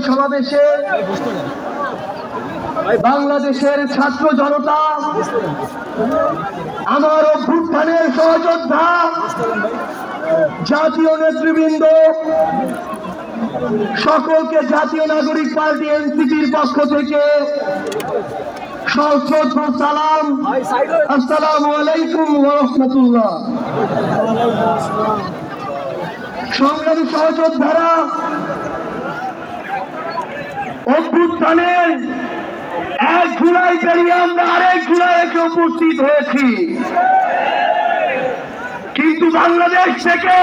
সমাবেশে বাংলাদেশের ছাত্র জনতা, আমার অভ্যুত্থানের সহযোদ্ধা, জাতীয় নেতৃবৃন্দ, সকলকে জাতীয় নাগরিক পার্টি এনসিপির পক্ষ থেকে সশ্রদ্ধ সালাম। আসসালামু আলাইকুম ওয়া রাহমাতুল্লাহ। সংগ্রামী সহযোদ্ধারা, অভ্যুত্থানের এক জুলাই পেরিয়ে আমরা আরেক জুলাই এসে উপস্থিত হয়েছি, কিন্তু বাংলাদেশ থেকে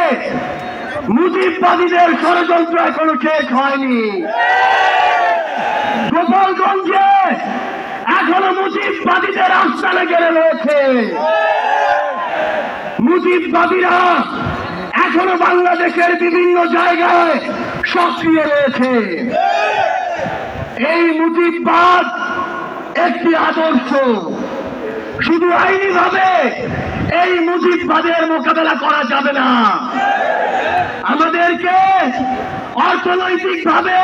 মুজিববাদীদের ষড়যন্ত্র এখনো শেষ হয়নি। গোপালগঞ্জে এখনো মুজিববাদীদের আস্তানা গেড়ে রয়েছে। মুজিববাদীরা এখনো বাংলাদেশের বিভিন্ন জায়গায় সক্রিয় রয়েছে। এই মুজিববাদ একটি আদর্শ, শুধু আইনি ভাবে এই মুজিববাদের মোকাবেলা করা যাবে না। আমাদেরকে অর্থনৈতিক ভাবে,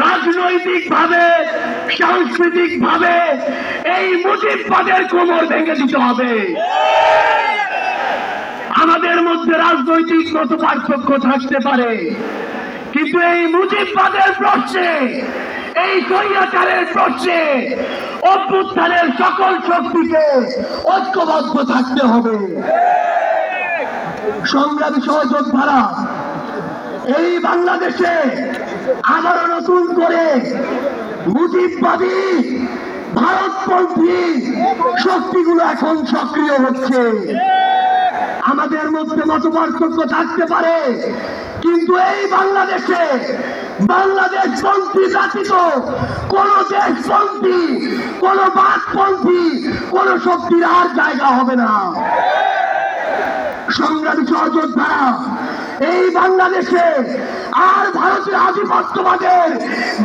রাজনৈতিক ভাবে, সাংস্কৃতিক ভাবে এই মুজিববাদের কোমর ভেঙে দিতে হবে। আমাদের মধ্যে রাজনৈতিক মত পার্থক্য থাকতে পারে, কিন্তু এই মুজিববাদের প্রশ্নে, এই স্বৈরাচারের প্রশ্নে অভ্যুত্থানের সকল শক্তিকে ঐক্যবদ্ধ থাকতে হবে। সংগ্রামী সহযোদ্ধারা, এই বাংলাদেশে আবারও নতুন করে মুজিববাদী ভারতপন্থী শক্তিগুলো এখন সক্রিয় হচ্ছে। আমাদের মধ্যে মতপার্থক্য থাকতে পারে, কিন্তু এই বাংলাদেশে বাংলাদেশপন্থী ব্যতীত কোন দেশপন্থী, কোন বাকপন্থী, কোন শক্তির আর জায়গা হবে না। সংগ্রামী সহযোদ্ধারা, এই বাংলাদেশে আর ভারতের আধিপত্যবাদের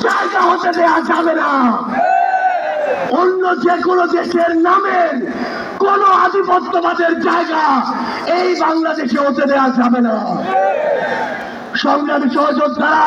জায়গা হতে দেওয়া যাবে না। অন্য যে কোনো দেশের নামের কোন আধিপত্যবাদের জায়গা এই বাংলাদেশে হতে দেওয়া যাবে না। সংগ্রামী সহযোদ্ধারা,